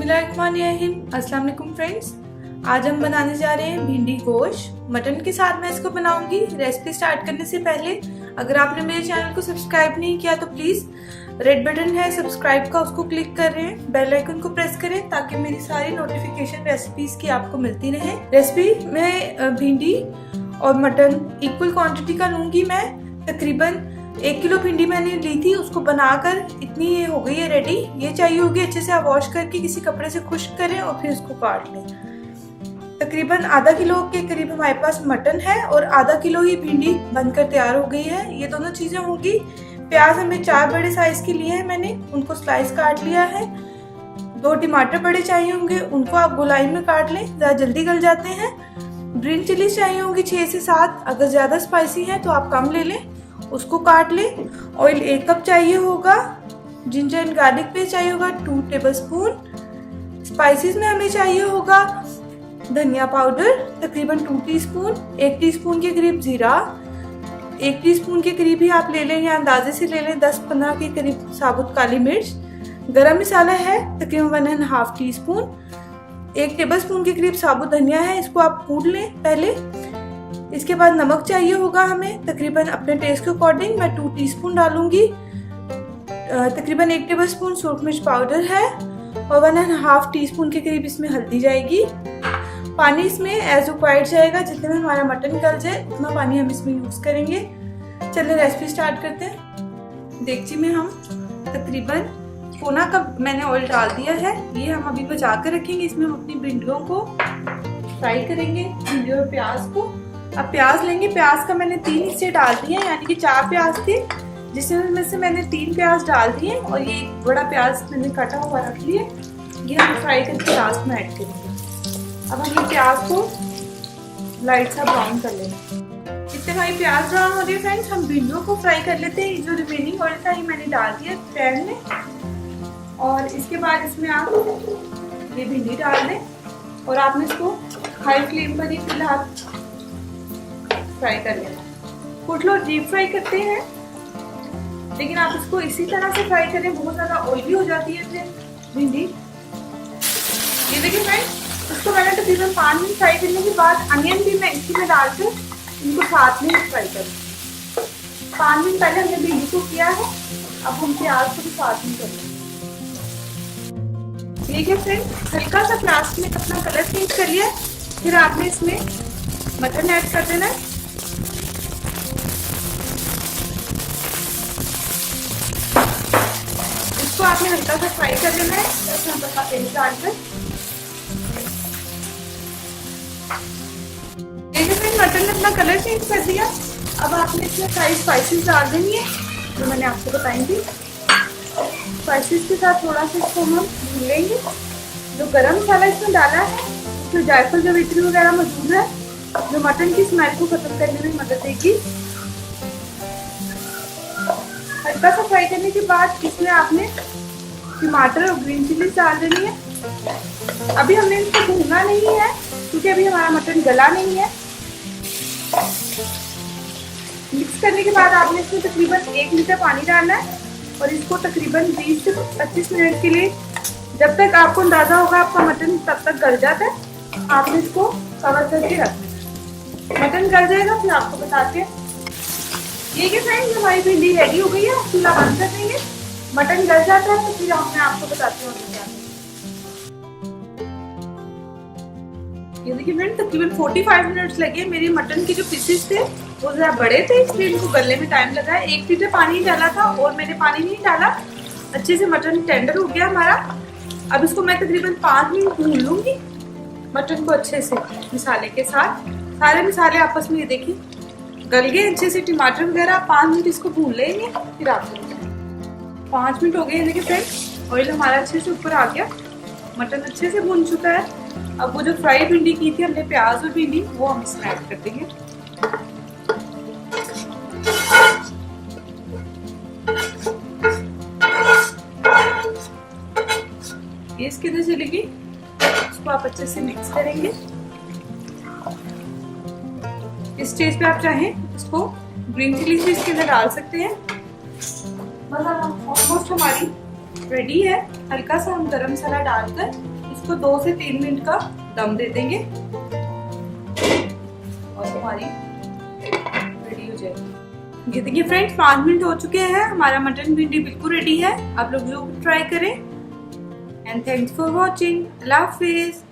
बिस्मिल्लाहिर्रहमानिर्रहीम। अस्सलाम वालेकुम फ्रेंड्स, आज हम बनाने जा रहे हैं भिंडी गोश्त मटन के साथ। मैं इसको बनाऊंगी। रेसिपी स्टार्ट करने से पहले अगर आपने मेरे चैनल को सब्सक्राइब नहीं किया तो प्लीज रेड बटन है सब्सक्राइब का, उसको क्लिक कर रहे हैं, बेल आइकन को प्रेस करें ताकि मेरी सारी नोटिफिकेशन रेसिपीज की आपको मिलती रहे। रेसिपी में भिंडी और मटन इक्वल क्वांटिटी का लूंगी। मैं तकरीबन 1 किलो भिंडी मैंने ली थी, उसको बनाकर इतनी ये हो गई है रेडी। ये चाहिए होगी अच्छे से आप वॉश करके किसी कपड़े से खुश्क करें और फिर इसको काट लें। तकरीबन आधा किलो के करीब हमारे पास मटन है और आधा किलो ही भिंडी बनकर तैयार हो गई है। ये दोनों चीजें होंगी। प्याज हमें 4 बड़े साइज के लिए है, मैंने उनको स्लाइस काट लिया है। 2 टमाटर बड़े चाहिए होंगे, उनको आप गोलाई में काट लें, ज्यादा जल्दी गल जाते हैं। ग्रीन चिली चाहिए होंगी 6 से 7, अगर ज्यादा स्पाइसी है तो आप कम ले लें, उसको काट लें। ऑयल 1 कप चाहिए होगा। जिंजर एंड गार्लिक पेस्ट चाहिए होगा 2 टेबलस्पून। स्पाइसेस में हमें चाहिए होगा धनिया पाउडर तकरीबन 2 टीस्पून, 1 टीस्पून के करीब जीरा, 1 टीस्पून के करीब ही आप ले लें या अंदाजे से ले लें 10-15 के करीब साबुत काली मिर्च। गरम मसाला है तकरीबन 1.5 टीस्पून, 1 टेबलस्पून के करीब साबुत धनिया है, इसको आप कूट लें पहले। इसके बाद नमक चाहिए होगा हमें तकरीबन अपने टेस्ट के अकॉर्डिंग, मैं 2 टीस्पून डालूंगी। तकरीबन 1 टेबलस्पून सूरख मिर्च पाउडर है और 1.5 टीस्पून के करीब इसमें हल्दी जाएगी। पानी इसमें एज रिक्वायर्ड जाएगा, जितने में हमारा मटन गल जाए उतना पानी हम इसमें यूज करेंगे। चलिए रेसिपी स्टार्ट करते हैं। देगची में हम तकरीबन 1.25 कप मैंने ऑयल डाल दिया है, ये हम अभी बचा कर रखेंगे। इसमें हम अपनी भिंडियों को फ्राई करेंगे, भिंडियों और प्याज को। अब प्याज लेंगे, प्याज का मैंने 3 हिस्से डाल दिए, यानी कि 4 प्याज थे जिसमें से मैंने 3 प्याज डाल दिए और ये एक बड़ा प्याज मैंने कटा हुआ रख लिया। ये हम फ्राई करके लास्ट में ऐड करेंगे। अब हम ये प्याज को लाइट सा ब्राउन कर लेंगे। जितने हमारी प्याज ब्राउन हो रही है फ्रेंड्स, हम भिंडियों को फ्राई कर लेते हैं। जो रिमेनिंग ऑयल था ये मैंने डाल दिया पैन में और इसके बाद इसमें आप ये भिंडी डाल दें और आपने इसको हाई फ्लेम पर ही फिलहाल फ्राई कर लेना। कुछ लोग डीप फ्राई करते हैं लेकिन आप इसको इसी तरह से फ्राई करें, बहुत ज्यादा ऑयली हो जाती है भिंडी। ये देखिए फ्रेंड्स, इसको मैंने तकरीबन 5 मिनट फ्राई करने के बाद अनियन भी मैं इसी में डालकर इनको साथ में फ्राई करूँ। 5 मिनट पहले हमने भिंडी को किया है, अब हम प्याज को भी साथ में करेंगे। ठीक है फ्रेंड्स, हल्का सा प्याज में अपना कलर चेंज कर लिया, फिर आपने इसमें मटन ऐड कर देना है। इसको आपने हल्का सा फ्राई कर लेना है, तेल डालकर। मटन ने अपना कलर चेंज कर दिया। अब आपने इसमें सारी स्पाइसेस डाल देनी है जो मैंने आपको बताई थी। स्पाइसेस के साथ थोड़ा सा इसको हम भून लेंगे। जो गरम मसाला इसमें डाला है, जो जायफल जावित्री वगैरह मौजूद है, जो मटन की स्मेल को खत्म करने में मदद देगी। हल्का सा फ्राई करने के बाद इसमें आपने टमाटर और ग्रीन चिली डाल देनी है। अभी हमने इसको भूनना नहीं है क्योंकि अभी हमारा मटन गला नहीं है। मिक्स करने के बाद आपने इसमें तकरीबन 1 लीटर पानी डालना है और इसको तकरीबन 20 से 25 मिनट के लिए, जब तक आपको अंदाजा होगा आपका मटन तब तक गल जाता है, आपने इसको कवर करके रखना। मटन गल जाएगा फिर आपको बताते हैं। ये कि फ्रेंड्स हमारी भिंडी रेडी हो गई है, चूल्हा बंद कर देंगे। मटन गल जाता है तो फिर मैं आपको बताती हूँ क्या। ये देखिए फ्रेंड, तकरीबन 45 मिनट्स लगे। मेरी मटन के जो पीसेस थे वो जरा बड़े थे, इसलिए इनको गलने में टाइम लगा है। 1 लीटर पानी डाला था और मैंने पानी नहीं डाला, अच्छे से मटन टेंडर हो गया हमारा। अब इसको मैं तकरीबन 5 मिनट भून लूंगी मटन को अच्छे से मसाले के साथ। सारे मसाले आपस में ये देखिए गल गए अच्छे से, टमाटर वगैरह। 5 मिनट इसको भून लेंगे फिर आप 5 मिनट हो गए। देखिए फ्रेंड, ऑयल हमारा अच्छे से ऊपर आ गया, मटन अच्छे से भून चुका है। अब वो जो फ्राई भिंडी की थी हमने प्याज और भिंडी, वो हम इसमें ऐड कर देंगे। ये इसके अंदर चलेगी, इसको आप अच्छे से मिक्स करेंगे। इस स्टेज पे आप चाहें इसको ग्रीन चिली भी इसके अंदर डाल सकते हैं। बस ऑलमोस्ट हमारी रेडी है। हल्का सा हम गरम मसाला डालकर इसको 2 से 3 मिनट का दम दे देंगे और हमारी रेडी हो जाएगी। ये देखिए फ्रेंड्स 5 मिनट हो चुके हैं, हमारा मटन भिंडी बिल्कुल रेडी है। आप लोग जरूर ट्राई करें and thanks for watching. Allah Hafiz.